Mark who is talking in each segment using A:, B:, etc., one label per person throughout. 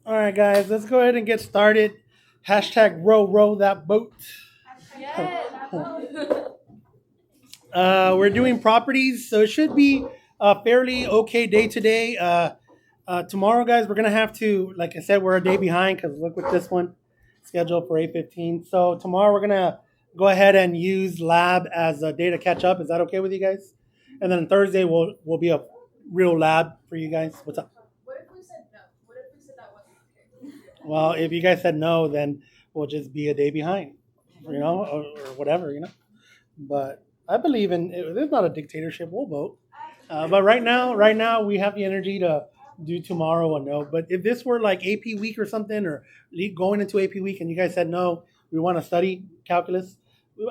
A: All right, guys, let's go ahead and get started. Hashtag row that boat. We're doing properties, so it should be a fairly okay day today. Tomorrow, guys, we're gonna have to, like I said, we're a day behind because look with this one scheduled for 8:15. So tomorrow we're gonna go ahead and use lab as a day to catch up. Is that okay with you guys? And then Thursday will be a real lab for you guys. What's up? What if we said no? What if we said that wasn't okay? Well, if you guys said no, then we'll just be a day behind, or whatever. But I believe in there's not a dictatorship. We'll vote. But right now we have the energy to do tomorrow a no. But if this were like AP week or something, or going into AP week, and you guys said no, we want to study calculus,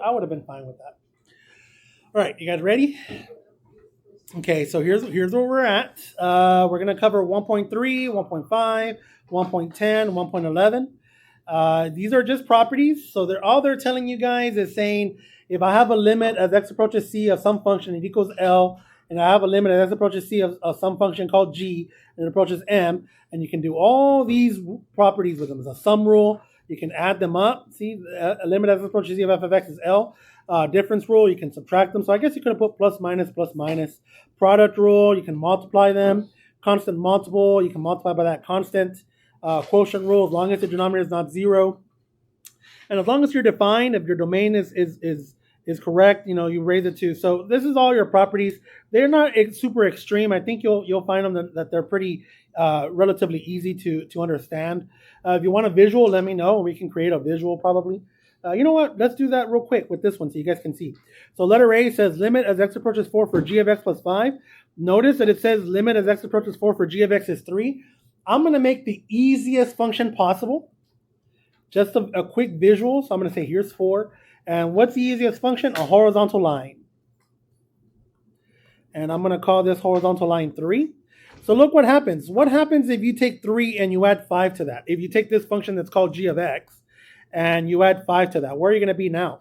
A: I would have been fine with that. All right, you guys ready? Okay, so here's where we're at. We're gonna cover 1.3, 1.5, 1.10, 1.11. These are just properties, so they're telling you guys is saying if I have a limit as x approaches c of some function, it equals L, and I have a limit as x approaches c of some function called g, and it approaches m, and you can do all these properties with them. It's a sum rule. You can add them up. See, a limit as x approaches c of f of x is L. Difference rule, you can subtract them. So I guess you could have put plus minus plus minus. Product rule, you can multiply them. Constant multiple, you can multiply by that constant. Quotient rule, as long as the denominator is not zero, and as long as you're defined, if your domain is correct, you raise it to. So this is all your properties. They're not super extreme. I think you'll find them that they're pretty relatively easy to understand. If you want a visual, let me know. We can create a visual probably. You know what? Let's do that real quick with this one so you guys can see. So letter A says limit as x approaches 4 for g of x plus 5. Notice that it says limit as x approaches 4 for g of x is 3. I'm going to make the easiest function possible. Just a quick visual. So I'm going to say here's 4. And what's the easiest function? A horizontal line. And I'm going to call this horizontal line 3. So look what happens. What happens if you take 3 and you add 5 to that? If you take this function that's called g of x and you add 5 to that, where are you going to be now?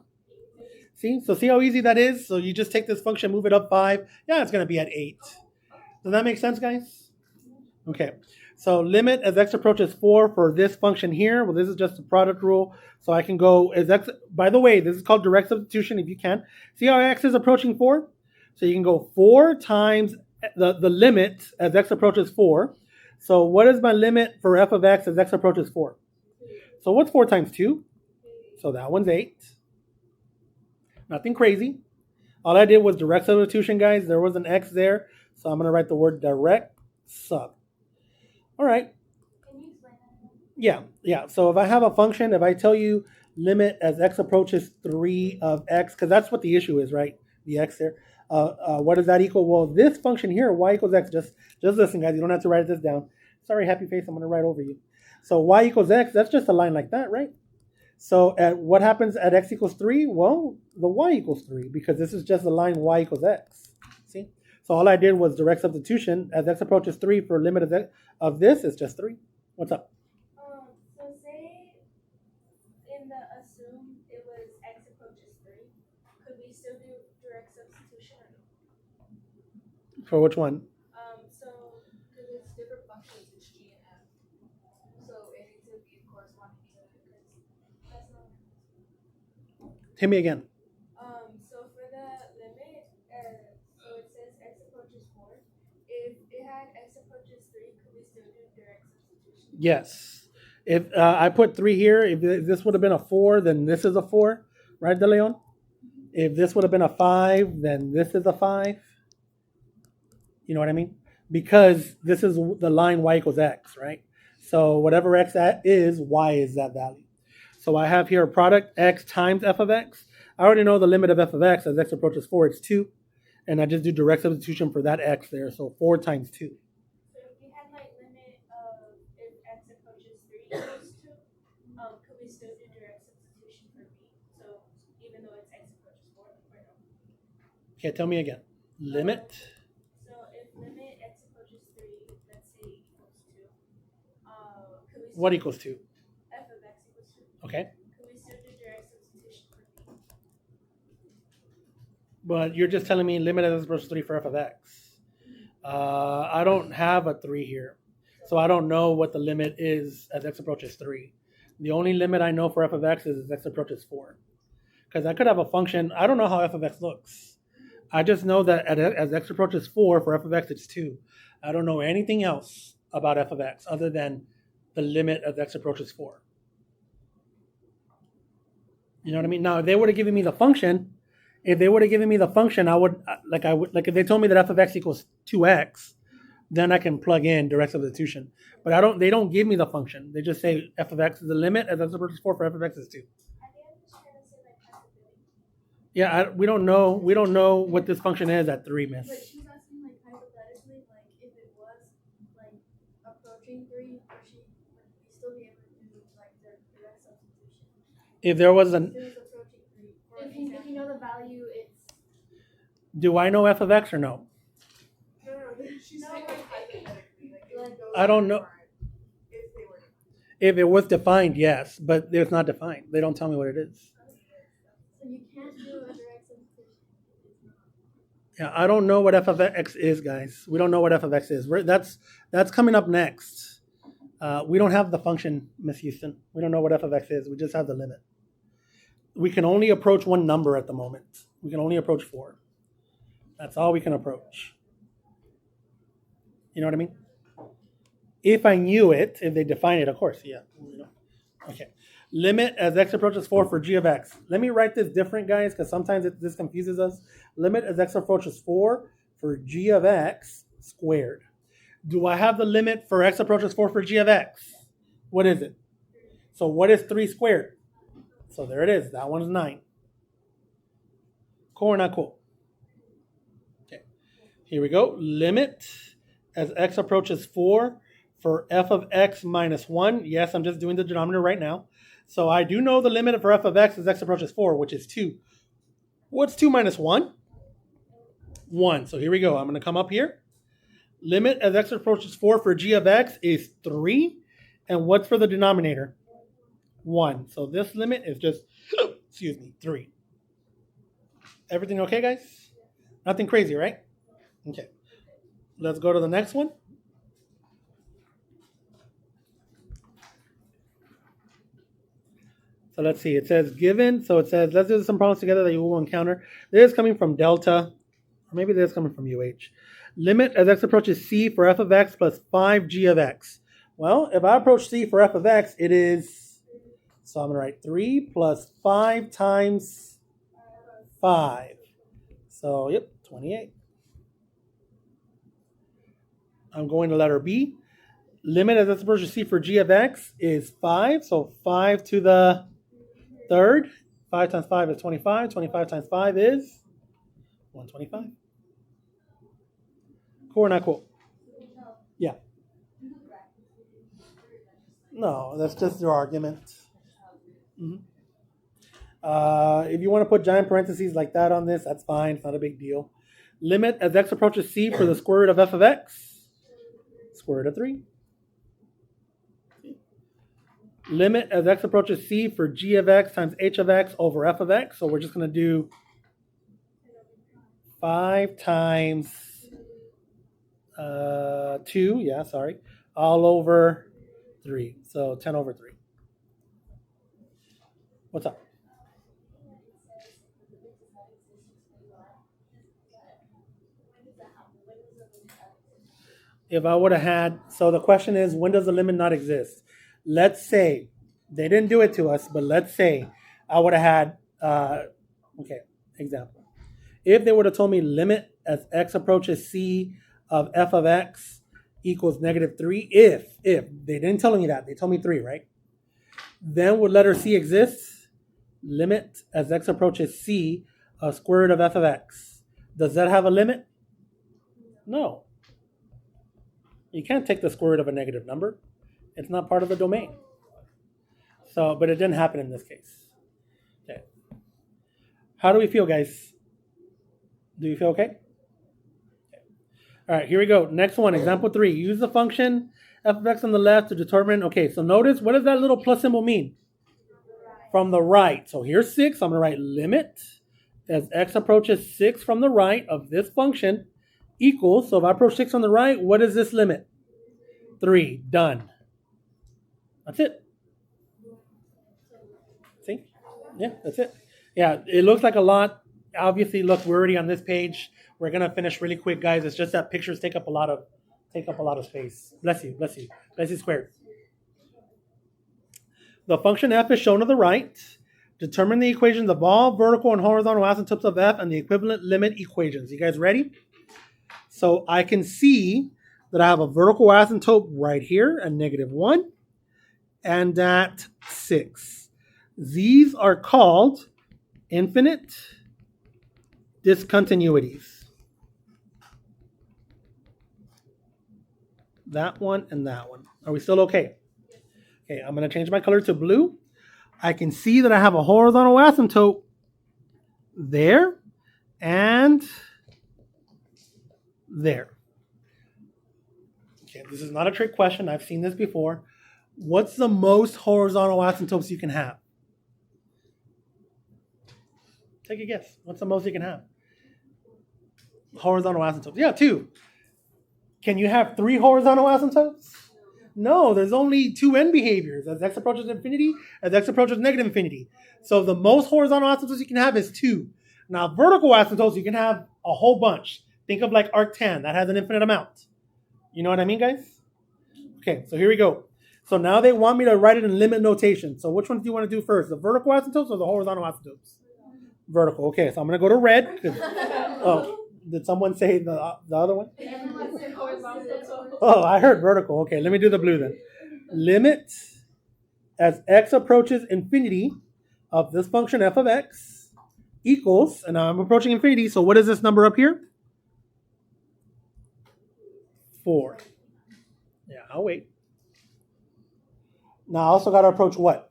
A: See how easy that is? So you just take this function, move it up 5. Yeah, it's going to be at 8. Does that make sense, guys? Okay. So limit as x approaches 4 for this function here. Well, this is just a product rule. So I can go as x. By the way, this is called direct substitution if you can. See how x is approaching 4? So you can go 4 times the limit as x approaches 4. So what is my limit for f of x as x approaches 4? So what's 4 times 2? So that one's 8. Nothing crazy. All I did was direct substitution, guys. There was an x there. So I'm going to write the word direct sub. All right. Can you explain that? Yeah. So if I have a function, if I tell you limit as x approaches 3 of x, because that's what the issue is, right? The x there. What does that equal? Well, this function here, y equals x, just listen, guys. You don't have to write this down. Sorry, happy face, I'm going to write over you. So y equals x, that's just a line like that, right? So what happens at x equals 3? Well, the y equals 3, because this is just a line y equals x. See? So all I did was direct substitution. As x approaches 3 for limit of this is just 3. What's up?
B: So say in the assume it was x approaches 3, could we still do direct substitution or no?
A: For which one?
B: So because it's different functions, it's g and f. So it needs to be corresponding to it because that's not.
A: Hit me again.
B: So for the limit, so it says x approaches 4. If it had x approaches 3, could we still do direct substitution?
A: Yes. If I put 3 here, if this would have been a 4, then this is a 4, right, De Leon? If this would have been a 5, then this is a 5. You know what I mean? Because this is the line y equals x, right? So whatever x that is, y is that value. So I have here a product x times f of x. I already know the limit of f of x as x approaches 4, it's 2. And I just do direct substitution for that x there. So 4 times 2.
B: So if we had like limit of if x approaches 3 equals 2, could we still do direct substitution for b? So even though it's x approaches 4, or no?
A: Okay, tell me again. Limit.
B: So if limit x approaches 3, let's say equals 2, could we still
A: What equals 2?
B: f of x equals 2?
A: Okay.
B: Could we still do direct substitution for b?
A: But you're just telling me limit as x approaches 3 for f of x. I don't have a 3 here. So I don't know what the limit is as x approaches 3. The only limit I know for f of x is as x approaches 4. Because I could have a function, I don't know how f of x looks. I just know that as x approaches 4, for f of x it's 2. I don't know anything else about f of x other than the limit as x approaches 4. You know what I mean? Now, if they would have given me the function, I would like if they told me that f of x equals 2x, then I can plug in direct substitution. But they don't give me the function. They just say f of x is the limit as x approaches 4 for f of x is 2. Yeah, we don't know what this function is at 3, miss.
B: But she's asking like hypothetically, like if it was like approaching 3, would we still be able to do like the direct substitution?
A: If there was an,
B: If it was approaching 3, or if you know the value, it's.
A: Do I know f of x or no?
C: No, she's saying like hypothetically, like
A: I don't know.
C: If they were.
A: If it was defined, yes, but it's not defined. They don't tell me what it is.
B: So you can't do a direct substitution.
A: Yeah, I don't know what f of x is, guys. We don't know what f of x is. That's coming up next. We don't have the function, Miss Houston. We don't know what f of x is. We just have the limit. We can only approach one number at the moment. We can only approach 4. That's all we can approach. You know what I mean? If I knew it, if they define it, of course, yeah. Okay. Limit as x approaches 4 for g of x. Let me write this different, guys, because sometimes this confuses us. Limit as x approaches 4 for g of x squared. Do I have the limit for x approaches 4 for g of x? What is it? So what is 3 squared? So there it is. That one's 9. Cool or not cool? Okay. Here we go. Limit as x approaches 4 for f of x minus 1. Yes, I'm just doing the denominator right now. So I do know the limit for f of x as x approaches 4, which is 2. What's 2 minus 1? 1. So here we go. I'm going to come up here. Limit as x approaches 4 for g of x is 3. And what's for the denominator? 1. So this limit is just, 3. Everything okay, guys? Nothing crazy, right? Okay. Let's go to the next one. So let's see. It says given. So it says, let's do some problems together that you will encounter. This is coming from delta, or maybe this is coming from UH. Limit as x approaches c for f of x plus 5g of x. Well, if I approach c for f of x, it is, so I'm going to write 3 plus 5 times 5. So, yep, 28. I'm going to letter B. Limit as x approaches c for g of x is 5. So 5 to the third. 5 times 5 is 25. 25 times 5 is 125. Cool or not cool? Yeah. No, that's just their argument. Mm-hmm. If you want to put giant parentheses like that on this, that's fine. It's not a big deal. Limit as x approaches c for the square root of f of x. Square root of 3. Limit as x approaches c for g of x times h of x over f of x. So we're just going to do 5 times 2, all over 3. So 10 over 3. What's up? If I would have had, so the question is, when does the limit not exist? Let's say, they didn't do it to us, but let's say I would have had, example. If they would have told me limit as x approaches c of f of x equals negative 3, if, they didn't tell me that, they told me 3, right? Then would letter c exist? Limit as x approaches c of square root of f of x. Does that have a limit? No. You can't take the square root of a negative number. It's not part of the domain. So, but it didn't happen in this case. Okay. How do we feel, guys? Do you feel okay? All right, here we go. Next one, example 3. Use the function f of x on the left to determine. Okay, so notice, what does that little plus symbol mean? From the right. So here's 6. I'm going to write limit as x approaches 6 from the right of this function equals, so if I approach 6 on the right, what is this limit? 3. Done. That's it. See? Yeah, that's it. Yeah, it looks like a lot. Obviously, look, we're already on this page. We're gonna finish really quick, guys. It's just that pictures take up a lot of space. Bless you, bless you, bless you squared. The function f is shown to the right. Determine the equations of all vertical and horizontal asymptotes of f and the equivalent limit equations. You guys ready? So I can see that I have a vertical asymptote right here at -1 and at 6. These are called infinite discontinuities. That one and that one. Are we still okay? Okay, I'm going to change my color to blue. I can see that I have a horizontal asymptote there and there. Okay, this is not a trick question. I've seen this before. What's the most horizontal asymptotes you can have? Take a guess. What's the most you can have? Horizontal asymptotes. Yeah, 2. Can you have 3 horizontal asymptotes? No, there's only 2 end behaviors. As x approaches infinity, as x approaches negative infinity. So the most horizontal asymptotes you can have is 2. Now, vertical asymptotes, you can have a whole bunch. Think of like arctan. That has an infinite amount. You know what I mean, guys? Okay, so here we go. So now they want me to write it in limit notation. So which ones do you want to do first? The vertical asymptotes or the horizontal asymptotes? Vertical. Okay, so I'm going to go to red. Oh, did someone say the other one? Oh, I heard vertical. Okay, let me do the blue then. Limit as x approaches infinity of this function f of x equals, and now I'm approaching infinity, so what is this number up here? 4. Yeah, I'll wait. Now I also got to approach what?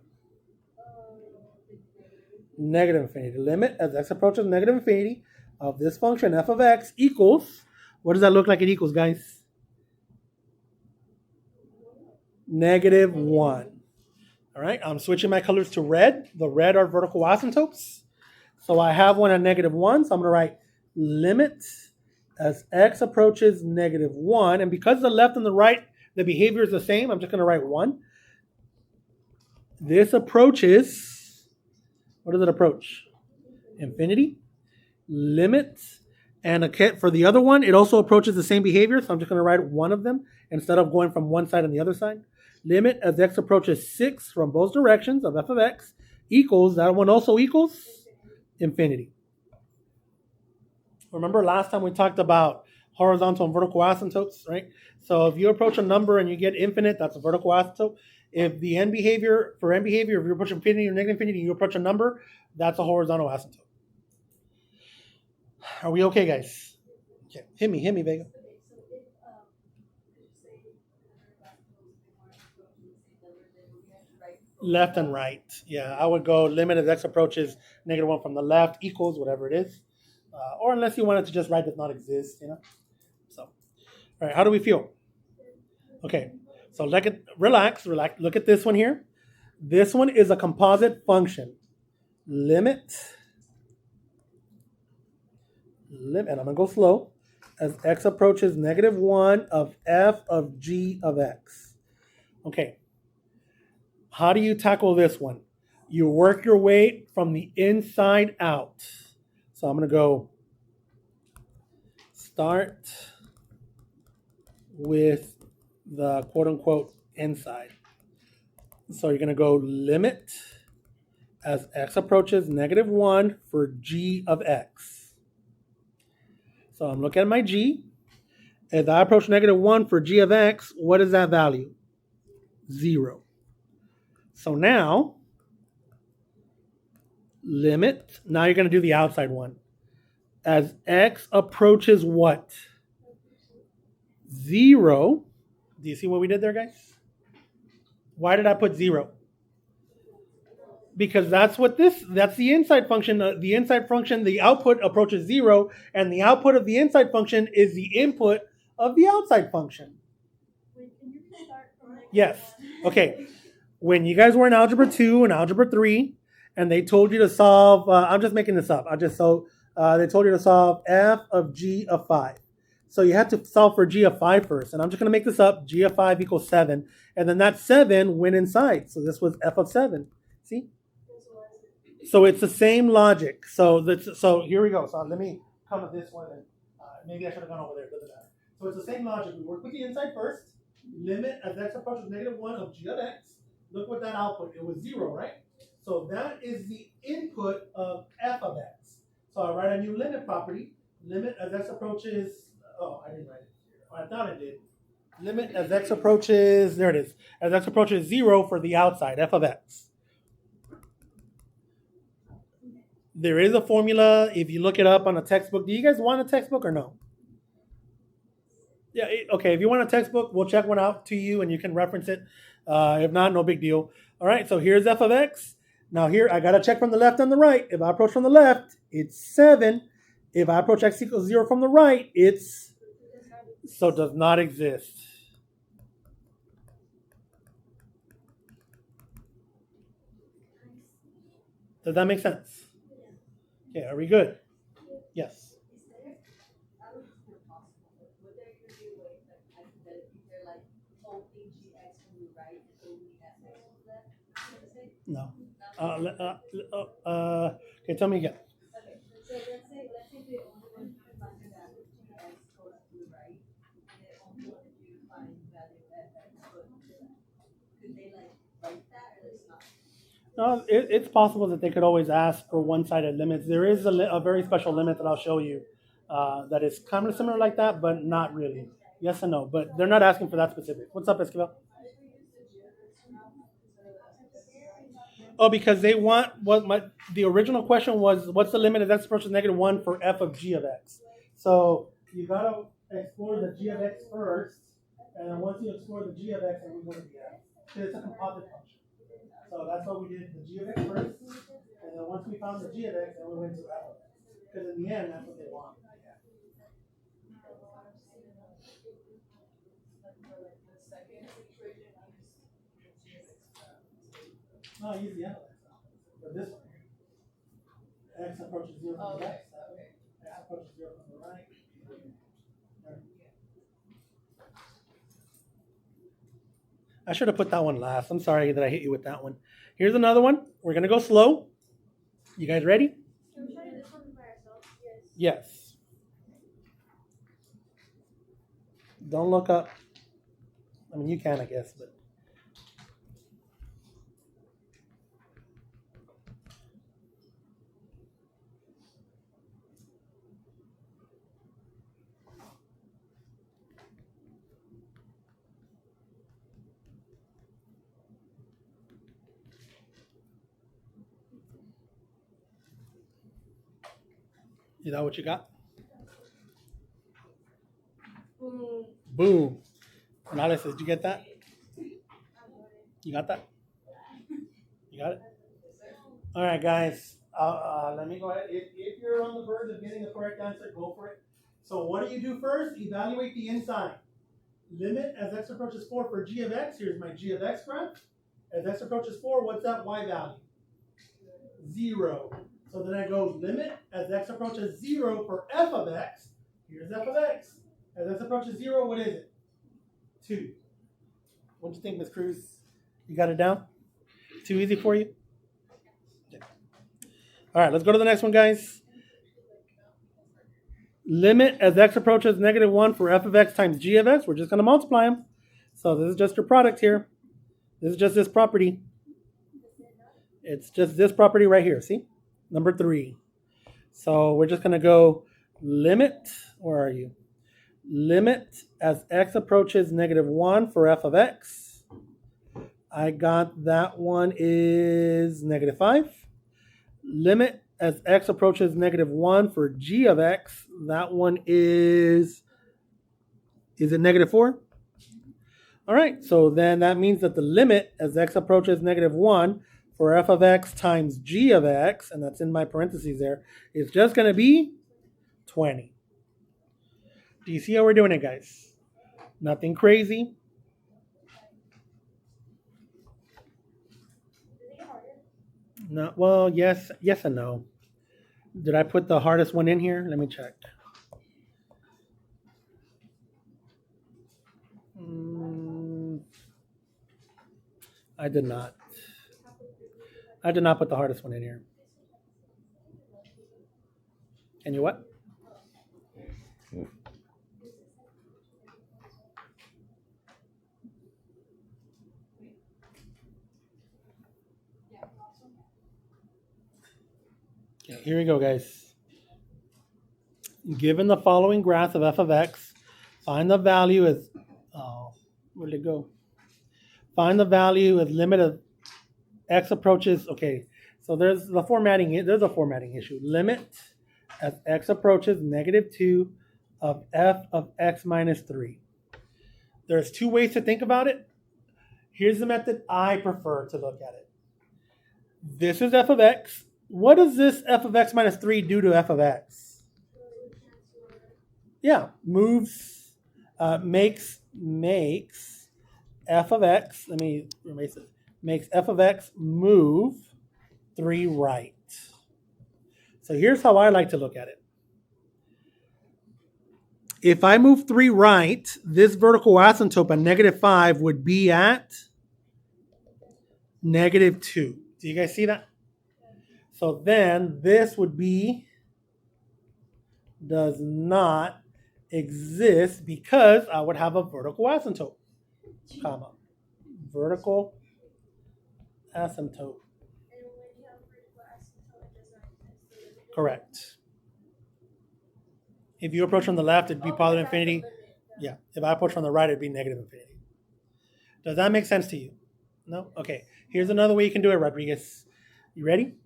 A: Negative infinity. Limit as x approaches negative infinity of this function f of x equals, what does that look like it equals, guys? -1. All right, I'm switching my colors to red. The red are vertical asymptotes. So I have one at -1, so I'm going to write limit as x approaches -1. And because the left and the right, the behavior is the same, I'm just going to write 1. This approaches, what does it approach? Infinity. Limit. And for the other one, it also approaches the same behavior, so I'm just going to write one of them instead of going from one side and the other side. Limit as x approaches 6 from both directions of f of x equals, that one also equals infinity. Remember last time we talked about horizontal and vertical asymptotes, right? So if you approach a number and you get infinite, that's a vertical asymptote. If the end behavior, if you approach infinity or negative infinity and you approach a number, that's a horizontal asymptote. Are we okay, guys? Okay. Hit me, Vega. Left and right. Yeah, I would go limit as x approaches -1 from the left equals whatever it is. Or unless you wanted to just write does not exist, So, all right, how do we feel? Okay, so relax. Look at this one here. This one is a composite function. Limit, and I'm going to go slow, as x approaches -1 of f of g of x. Okay, how do you tackle this one? You work your way from the inside out. So I'm going to go start with the quote-unquote inside. So you're going to go limit as x approaches -1 for g of x. So I'm looking at my g. As I approach -1 for g of x, what is that value? 0. So now, limit. Now you're going to do the outside one. As x approaches what? 0. Do you see what we did there, guys? Why did I put 0? Because that's the inside function. The inside function, the output approaches 0, and the output of the inside function is the input of the outside function.
B: Wait, can you start from
A: Yes. Okay. When you guys were in Algebra 2 and Algebra 3, and they told you to solve, I'm just making this up. They told you to solve f of g of 5. So you have to solve for g of 5 first. And I'm just going to make this up. G of 5 equals 7. And then that 7 went inside. So this was f of 7. See? So it's the same logic. So here we go. So let me come with this one. And maybe I should have gone over there. Doesn't matter. So it's the same logic. We work with the inside first. Limit as x approaches -1 of g of x. Look what that output. It was 0, right? So that is the input of f of x. So I write a new limit property. Limit as x approaches. Oh, I didn't write it. Oh, I thought I did. Limit as x approaches. There it is. As x approaches 0 for the outside, f of x. There is a formula. If you look it up on a textbook, do you guys want a textbook or no? Yeah, okay. If you want a textbook, we'll check one out to you and you can reference it. If not, no big deal. All right, so here's f of x. Now here, I got to check from the left and the right. If I approach from the left, it's 7. If I approach x equals 0 from the right, it's... So does not exist. Does that make sense? Okay, are we good? Yes. No. Okay, tell me again.
D: Okay, so let's say they only want you to find the value of x goes to the right, and they only wanted you to find the value of x goes to the left. Could they write that, or it's not?
A: No, it's possible that they could always ask for one-sided limits. There is a very special limit that I'll show you that is kind of similar like that, but not really. Yes and no, but they're not asking for that specific. What's up, Esquivel? Oh, because they want the original question was, what's the limit of x approaches -1 for f of g of x? So you gotta explore the g of x first, and then once you explore the g of x, then we go to the f. Because it's a composite function. So that's why we did the g of x first, and then once we found the g of x, then we went to f of x. Because in the end, that's what they want. No, use the f of x. But this one here. X approaches 0 from the left. X approaches 0 from the right. I should have put that one last. I'm sorry that I hit you with that one. Here's another one. We're going to go slow. You guys ready?
B: Can we try this one by ourselves?
A: Yes. Don't look up. I mean, you can, I guess, but. Is that what you got?
B: Boom.
A: Boom. Analysis, did you get that? You got that? You got it? All right, guys. Let me go ahead. If you're on the verge of getting the correct answer, go for it. So what do you do first? Evaluate the inside. Limit as x approaches 4 for g of x. Here's my g of x graph. As x approaches 4, what's that y value? 0. So then I go limit as x approaches 0 for f of x. Here's f of x. As x approaches 0, what is it? 2. What do you think, Ms. Cruz? You got it down? Too easy for you? Yeah. All right, let's go to the next one, guys. Limit as x approaches -1 for f of x times g of x. We're just going to multiply them. So this is just your product here. This is just this property. It's just this property right here, see? Number 3. So we're just going to go limit, where are you? Limit as x approaches -1 for f of x. I got that one is -5. Limit as x approaches -1 for g of x. That one is it -4? All right, so then that means that the limit as x approaches -1 for f of x times g of x, and that's in my parentheses there, is just going to be 20. Do you see how we're doing it, guys? Nothing crazy. No, well, yes and no. Did I put the hardest one in here? Let me check. I did not. I did not put the hardest one in here. And you what? Okay, here we go, guys. Given the following graph of f of x, find the value as, oh, where did it go? Find the value as limit of x approaches, okay, so there's a formatting issue. Limit as x approaches -2 of f of x minus 3. There's two ways to think about it. Here's the method I prefer to look at it. This is f of x. What does this f of x minus 3 do to f of x? Yeah, moves, makes f of x, let me erase it, makes f of x move 3 right. So here's how I like to look at it. If I move 3 right, this vertical asymptote at -5 would be at -2. Do you guys see that? So then this would be, does not exist because I would have a vertical asymptote, comma, vertical asymptote.
B: And when you have vertical asymptote, it does not exist.
A: Correct. If you approach from the left, it'd be positive
B: that's the
A: infinity.
B: limit,
A: Yeah. If I approach from the right, it'd be negative infinity. Does that make sense to you? No? Okay. Here's another way you can do it, Rodriguez. You ready?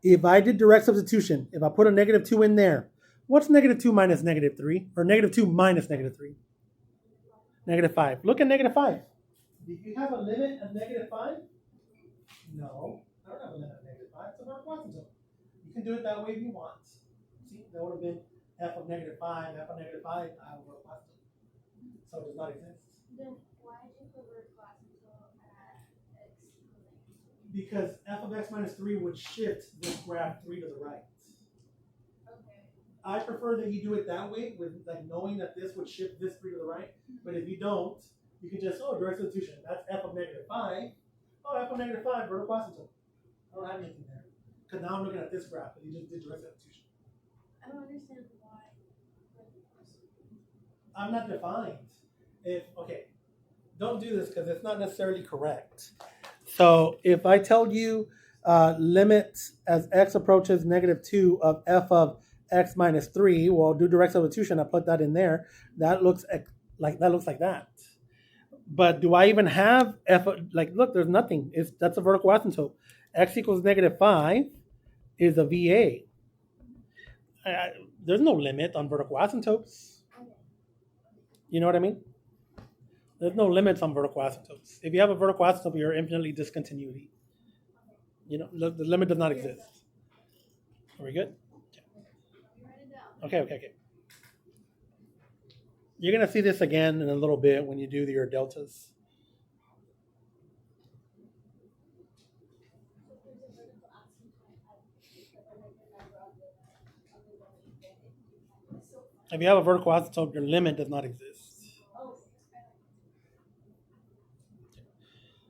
A: If I did direct substitution, if I put a -2 in there, what's -2 minus -3? Or -2 minus -3? -5. Look at -5. Do you have a limit of -5? No. I don't have a limit of -5. It's a vertical asymptote. You can do it that way if you want. See, that would have been f of -5, f of -5, I have a vertical asymptote. So it does not exist.
B: Then why did you put vertical asymptote at x equals -2?
A: Because f of x minus 3 would shift this graph 3 to the right.
B: Okay.
A: I prefer that you do it that way, with like knowing that this would shift this 3 to the right. But if you don't, you can just, direct substitution. That's f of -5. Oh, f of -5, vertical asymptote. I don't have anything there. Because now I'm looking at this graph, and you just did direct substitution.
B: I don't understand why.
A: I'm not defined. Don't do this because it's not necessarily correct. So if I tell you limit as x approaches -2 of f of x minus 3, well, do direct substitution. I put that in there. That looks like that. But do I even have f? Like, look, there's nothing. That's a vertical asymptote. X equals -5 is a VA. There's no limit on vertical asymptotes. You know what I mean? There's no limits on vertical asymptotes. If you have a vertical asymptote, you're infinitely discontinuity. You know, the limit does not exist. Are we good? Okay. You're going to see this again in a little bit when you do your deltas. If you have a vertical asymptote, your limit does not exist.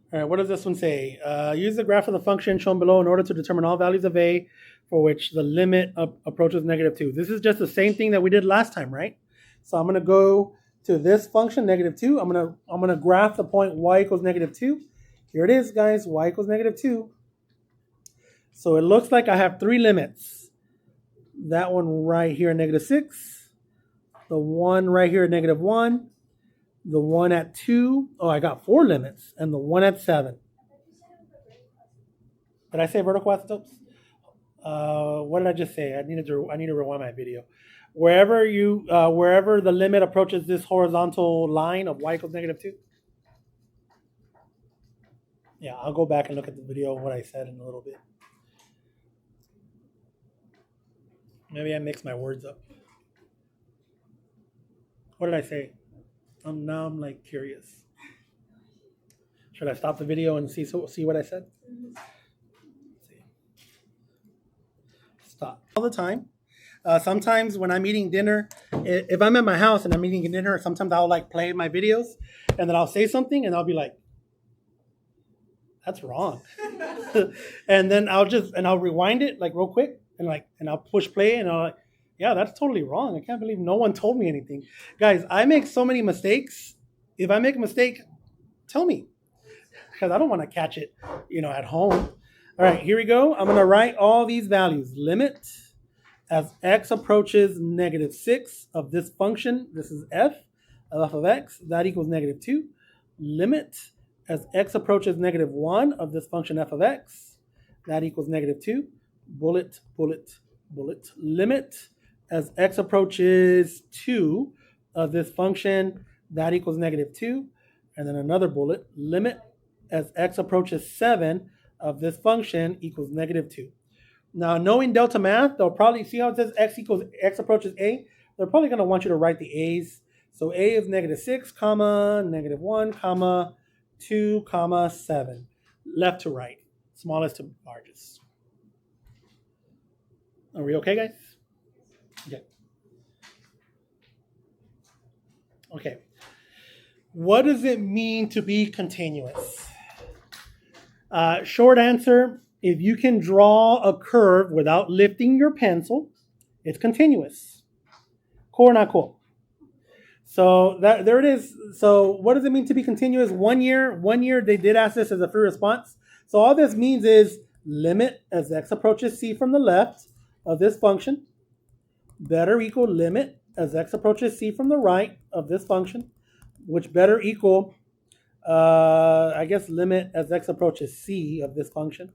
A: All right, what does this one say? Use the graph of the function shown below in order to determine all values of a for which the limit approaches -2. This is just the same thing that we did last time, right? So I'm going to go to this function, -2. I'm going to graph the point y equals -2. Here it is, guys, y equals -2. So it looks like I have 3 limits. That one right here at -6. The one right here at -1. The one at 2. Oh, I got 4 limits. And the one at 7. Did I say vertical asymptotes? What did I just say? I need to rewind my video. Wherever the limit approaches this horizontal line of y equals -2. Yeah, I'll go back and look at the video of what I said in a little bit. Maybe I mixed my words up. What did I say? Now I'm like curious. Should I stop the video and see what I said? Stop. All the time. Sometimes when I'm eating dinner, if I'm at my house and I'm eating dinner, sometimes I'll like play my videos and then I'll say something and I'll be like, That's wrong. And then I'll rewind it like real quick and I'll push play and I'll like, yeah, that's totally wrong. I can't believe no one told me anything. Guys, I make so many mistakes. If I make a mistake, tell me because I don't want to catch it, at home. All right, here we go. I'm going to write all these values. Limit as x approaches negative 6 of this function. This is f of x. That equals negative 2. Limit as x approaches negative 1 of this function f of x. That equals negative 2. Bullet, bullet, bullet. Limit as x approaches 2 of this function. That equals negative 2. And then another bullet. Limit as x approaches 7 of this function equals negative 2. Now, knowing delta math, they'll probably see how it says x approaches a. They're probably going to want you to write the a's. So a is negative 6, comma, negative 1, comma, 2, comma, 7. Left to right, smallest to largest. Are we okay, guys? Okay. Okay. What does it mean to be continuous? Short answer, if you can draw a curve without lifting your pencil, it's continuous. Cool or not cool? So there it is. So what does it mean to be continuous? 1 year they did ask this as a free response. So all this means is limit as x approaches c from the left of this function better equal limit as x approaches c from the right of this function, which better equal limit as x approaches c of this function,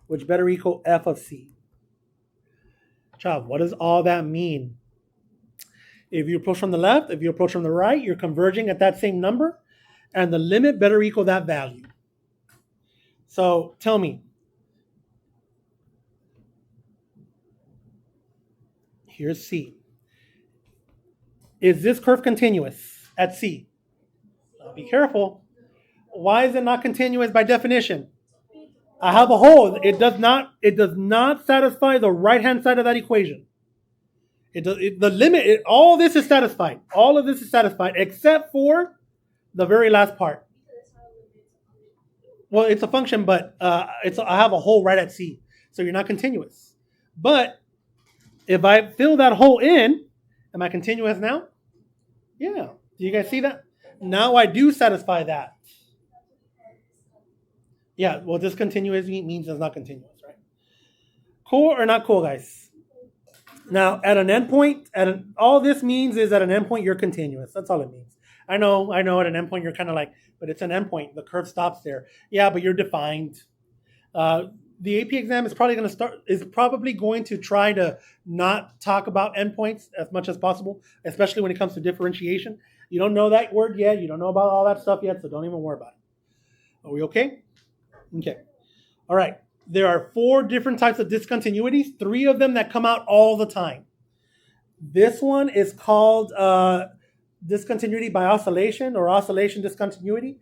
A: which better equal f of c. Child, what does all that mean? If you approach from the left, if you approach from the right, you're converging at that same number, and the limit better equal that value. So tell me, here's c. Is this curve continuous at c? Be careful. Why is it not continuous by definition? I have a hole. It does not satisfy the right-hand side of that equation. All this is satisfied. All of this is satisfied except for the very last part. Well, it's a function, but I have a hole right at C, so you're not continuous. But if I fill that hole in, am I continuous now? Yeah. Do you guys see that? Now I do satisfy that. Yeah, well, discontinuous means it's not continuous, right? Cool or not cool, guys? Now, at an endpoint, all this means is at an endpoint, you're continuous. That's all it means. I know at an endpoint, you're kind of like, but it's an endpoint. The curve stops there. Yeah, but you're defined. The AP exam is probably going to try to not talk about endpoints as much as possible, especially when it comes to differentiation. You don't know that word yet. You don't know about all that stuff yet, so don't even worry about it. Are we okay? Okay. All right. There are 4 different types of discontinuities, 3 of them that come out all the time. This one is called discontinuity by oscillation or oscillation discontinuity.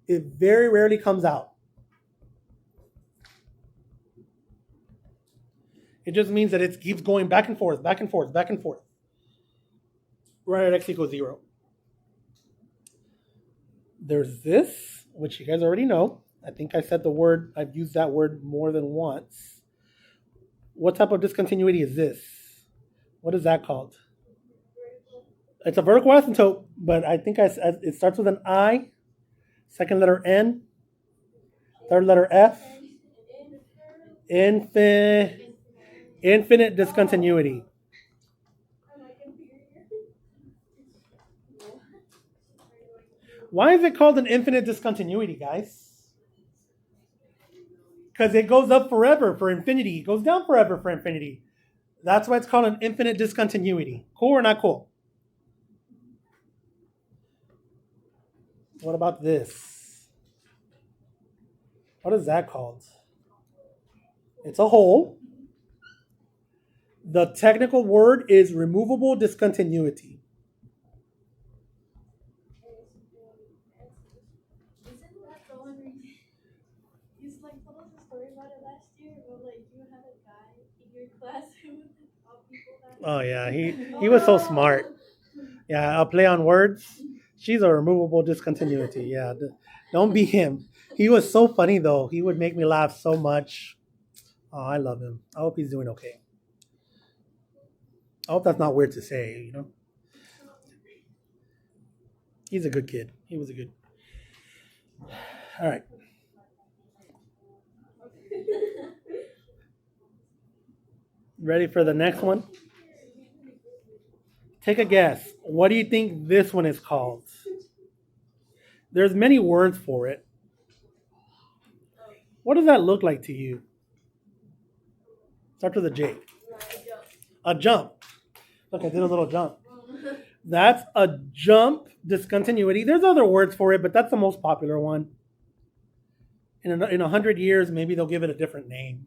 A: It very rarely comes out. It just means that it keeps going back and forth, back and forth, back and forth. Right at x equals 0. There's this, which you guys already know. I think I've used that word more than once. What type of discontinuity is this? What is that called? It's a vertical asymptote, but I think it starts with an I, second letter N, third letter F. Infinite discontinuity. Why is it called an infinite discontinuity, guys? Because it goes up forever for infinity. It goes down forever for infinity. That's why it's called an infinite discontinuity. Cool or not cool? What about this? What is that called? It's a hole. The technical word is removable discontinuity. Oh yeah, he was so smart. Yeah, I'll play on words. She's a removable discontinuity. Yeah, don't be him. He was so funny though. He would make me laugh so much. Oh, I love him. I hope he's doing okay. I hope that's not weird to say. He's a good kid. He was a good. All right. Ready for the next one? Take a guess. What do you think this one is called? There's many words for it. What does that look like to you? Starts with a J. A jump. Look, I did a little jump. That's a jump discontinuity. There's other words for it, but that's the most popular one. In 100 years, maybe they'll give it a different name.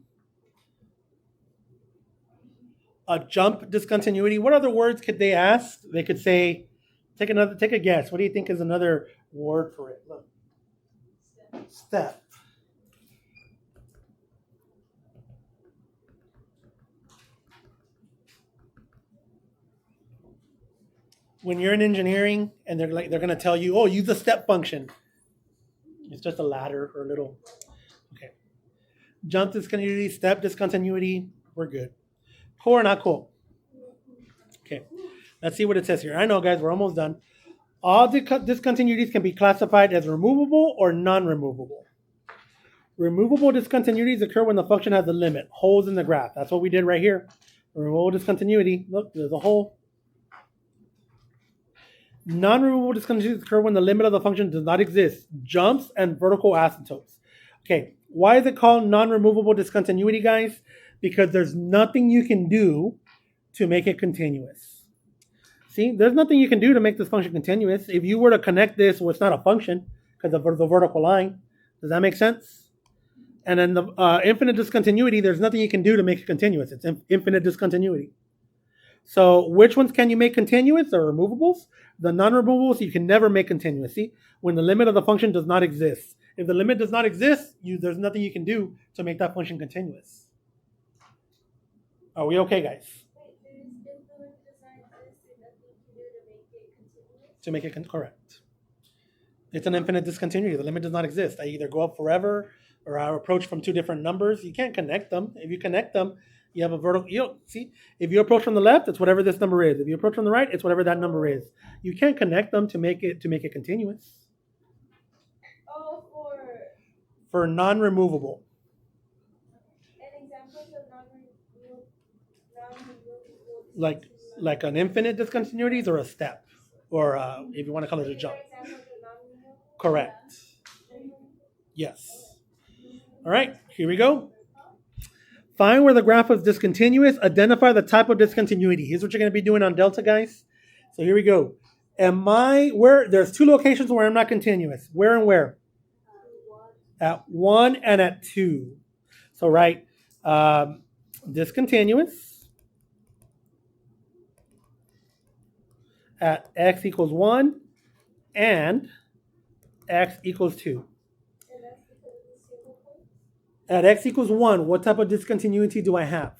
A: A jump discontinuity. What other words could they ask? They could say, take a guess. What do you think is another word for it? Look. Step. When you're in engineering and they're gonna tell you, oh, use a step function. It's just a ladder or a little. Okay. Jump discontinuity, step discontinuity. We're good. Cool or not cool? Okay. Let's see what it says here. I know, guys, we're almost done. All discontinuities can be classified as removable or non-removable. Removable discontinuities occur when the function has a limit, holes in the graph. That's what we did right here. Removable discontinuity. Look, there's a hole. Non-removable discontinuities occur when the limit of the function does not exist. Jumps and vertical asymptotes. Okay, why is it called non-removable discontinuity, guys? Because there's nothing you can do to make it continuous. See, there's nothing you can do to make this function continuous. If you were to connect this, well, it's not a function because of the vertical line. Does that make sense? And then the infinite discontinuity, there's nothing you can do to make it continuous. It's infinite discontinuity. So which ones can you make continuous? The removables. The non-removables you can never make continuous. See, when the limit of the function does not exist. If the limit does not exist, there's nothing you can do to make that function continuous. Are we okay, guys? To make it correct. It's an infinite discontinuity. The limit does not exist. I either go up forever or I approach from two different numbers. You can't connect them. If you connect them, you have a vertical. See, if you approach from the left, it's whatever this number is. If you approach from the right, it's whatever that number is. You can't connect them to make it continuous.
B: Oh,
A: for non-removable.
B: And examples of non-removable.
A: Like an infinite discontinuities or a step, or if you want to call it a jump. Correct. Yes. All right, here we go. Find where the graph is discontinuous. Identify the type of discontinuity. Here's what you're going to be doing on delta, guys. So here we go. There's two locations where I'm not continuous. Where and where? At 1 and at 2. So write discontinuous at x equals 1 and x equals 2. At x equals 1, what type of discontinuity do I have?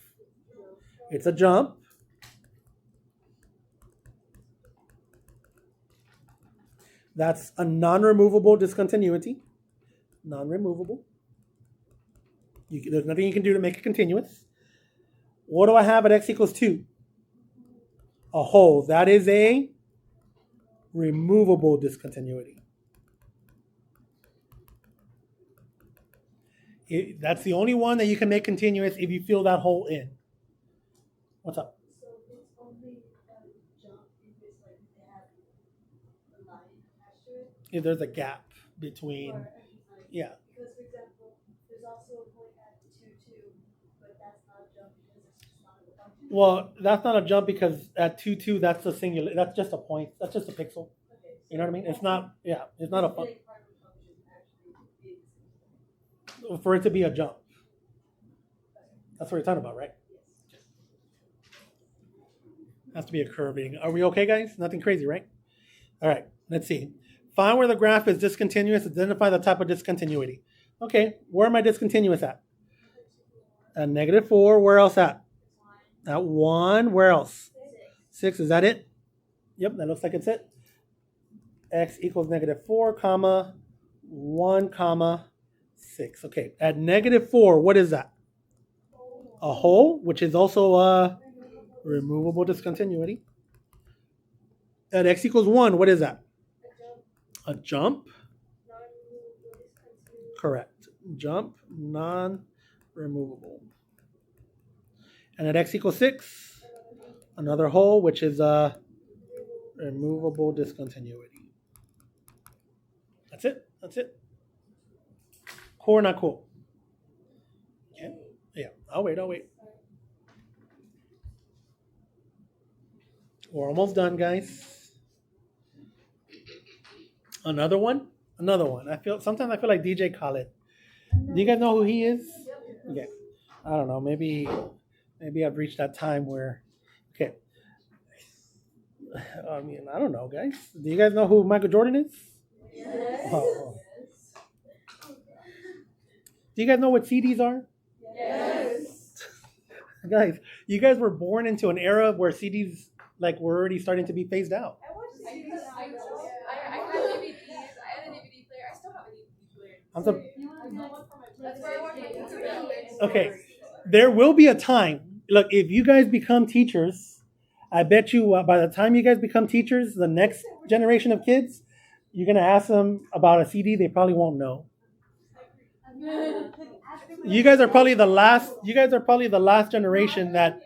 A: It's a jump. That's a non-removable discontinuity. Non-removable. There's nothing you can do to make it continuous. What do I have at x equals 2? A hole. That is a removable discontinuity. That's the only one that you can make continuous if you fill that hole in. What's up?
D: So it's only a jump if it's like they have a line attached to it?
A: If there's a gap between, yeah.
D: Because, for example, there's also a point at 2, 2, but that's not a jump because it's just not a function.
A: Well, that's not a jump because at 2, 2, that's a singular. That's just a point. That's just a pixel.
D: Okay, so
A: you know what I mean? It's not. Yeah, it's not a function. For it to be a jump. That's what you're talking about, right?
D: Yes.
A: Has to be a curving. Are we okay, guys? Nothing crazy, right? All right, let's see. Find where the graph is discontinuous. Identify the type of discontinuity. Okay, where am I discontinuous at? At -4. Where else at? At 1. Where else? 6. Is that it? Yep, that looks like it's it. x equals negative 4, comma, 1, comma, 6. Okay, at negative 4, what is that? A whole, which is also a removable discontinuity. At x equals 1, what is that? A jump. Correct. Jump, non-removable. And at x equals 6, another whole, which is a removable discontinuity. That's it. That's it. Cool or not cool? Yeah. I'll wait. We're almost done, guys. Another one. Sometimes I feel like DJ Khaled. Do you guys know who he is? Okay. I don't know. Maybe I've reached that time where. Okay. I mean, I don't know, guys. Do you guys know who Michael Jordan is?
D: Yes.
A: Oh. Do you guys know what CDs are?
D: Yes.
A: Guys, you guys were born into an era where CDs were already starting to be phased out.
C: I watched CDs. I had DVDs. I had a DVD player. I still have a DVD player. That's where I watch my YouTube.
A: Okay, there will be a time. Look, if you guys become teachers, I bet you by the time you guys become teachers, the next generation of kids, you're gonna ask them about a CD. They probably won't know. You guys are probably the last. You guys are probably the last generation that.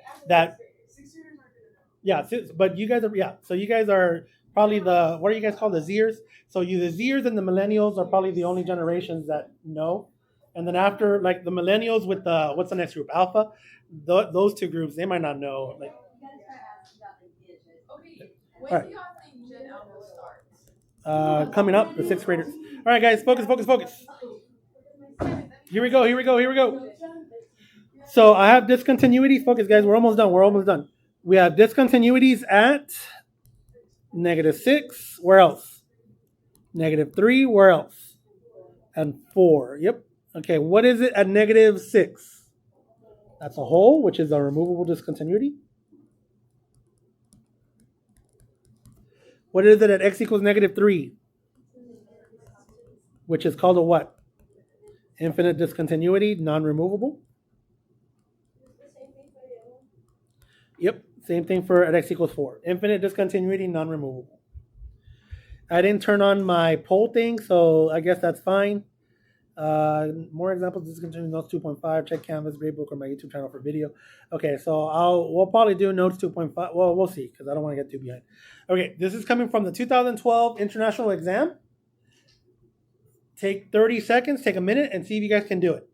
A: Yeah, but you guys are So you guys are probably what are you guys called, the Zers? So the Zers and the Millennials are probably the only generations that know. And then after, like the Millennials with the what's the next group, Alpha? Those two groups, they might not know.
C: Okay, when
A: All right.
C: do y'all think Gen Alpha starts?
A: Coming up, the sixth graders. All right, guys, focus. Here we go. So I have discontinuities. Focus, guys. We're almost done. We have discontinuities at -6. Where else? -3. Where else? And 4. Yep. Okay. What is it at -6? That's a whole, which is a removable discontinuity. What is it at x equals -3? Which is called a what? Infinite discontinuity, non-removable. Yep, same thing for at x equals 4. Infinite discontinuity, non-removable. I didn't turn on my poll thing, so I guess that's fine. More examples of discontinuity, notes 2.5. Check Canvas, Gradebook, or my YouTube channel for video. Okay, so we'll probably do notes 2.5. Well, we'll see, because I don't want to get too behind. Okay, this is coming from the 2012 International Exam. Take 30 seconds, take a minute, and see if you guys can do it.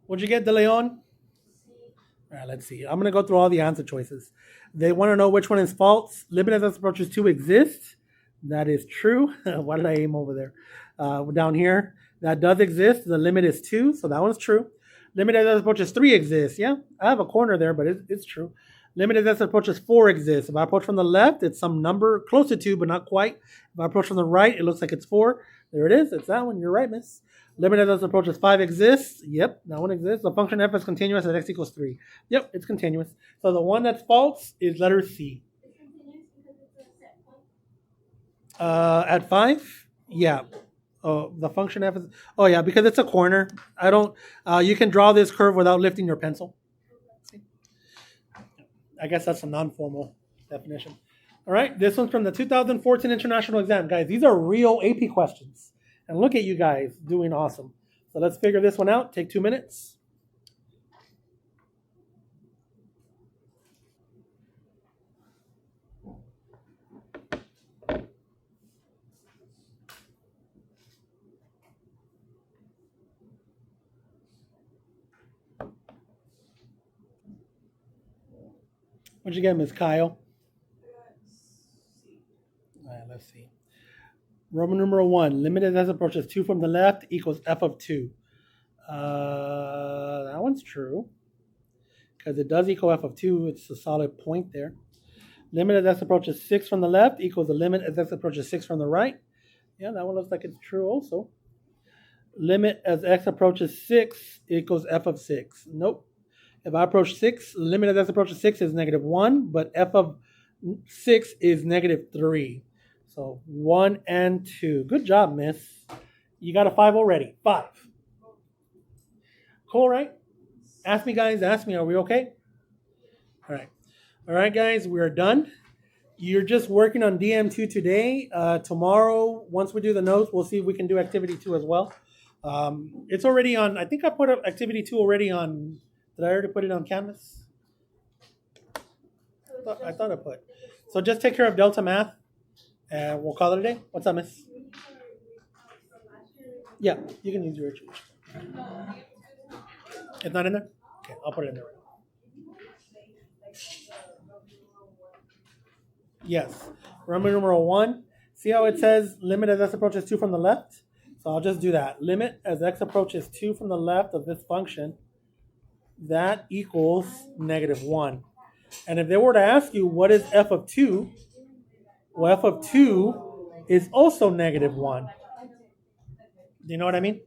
A: What'd you get, De Leon? All right, let's see. I'm going to go through all the answer choices. They want to know which one is false. Limited as approaches 2 exist. That is true. Why did I aim over there? Down here. That does exist. The limit is 2, so that one's true. Limited as approaches 3 exists. Yeah, I have a corner there, but it's true. Limited as approaches 4 exists. If I approach from the left, it's some number close to 2, but not quite. If I approach from the right, it looks like it's 4. There it is. It's that one. You're right, miss. Limited as approaches 5 exists. Yep, that one exists. The function f is continuous at x equals 3. Yep, it's continuous. So the one that's false is letter C.
B: It's continuous because it's a set point.
A: At 5? Yeah. Oh, the function f is. Oh, yeah, because it's a corner. I don't. You can draw this curve without lifting your pencil. I guess that's a non-formal definition. All right, this one's from the 2014 International Exam. Guys, these are real AP questions. And look at you guys doing awesome. So let's figure this one out. Take 2 minutes. What'd you get, Miss Kyle? All right, let's see. Roman numeral 1, limited as approaches 2 from the left equals f of 2. That one's true. Because it does equal f of 2. It's a solid point there. Limit as x approaches 6 from the left equals the limit as x approaches 6 from the right. Yeah, that one looks like it's true also. Limit as x approaches 6 equals f of 6. Nope. If I approach 6, limit as x approaches 6 is negative 1, but f of 6 is negative 3. So 1 and 2. Good job, miss. You got a 5 already. 5. Cool, right? Ask me, guys. Ask me. Are we okay? All right. All right, guys. We're done. You're just working on DM2 today. Tomorrow, once we do the notes, we'll see if we can do activity 2 as well. It's already on. I think I put up activity 2 already on. Did I already put it on Canvas? I thought I put. So just take care of Delta Math, and we'll call it a day. What's up, miss? Yeah, you can use your choice. It's not in there? Okay, I'll put it in there right now. Yes. Remember numeral 1. See how it says limit as x approaches 2 from the left? So I'll just do that. Limit as x approaches 2 from the left of this function, that equals negative 1. And if they were to ask you what is f of 2, well, f of 2 is also negative 1. Do you know what I mean?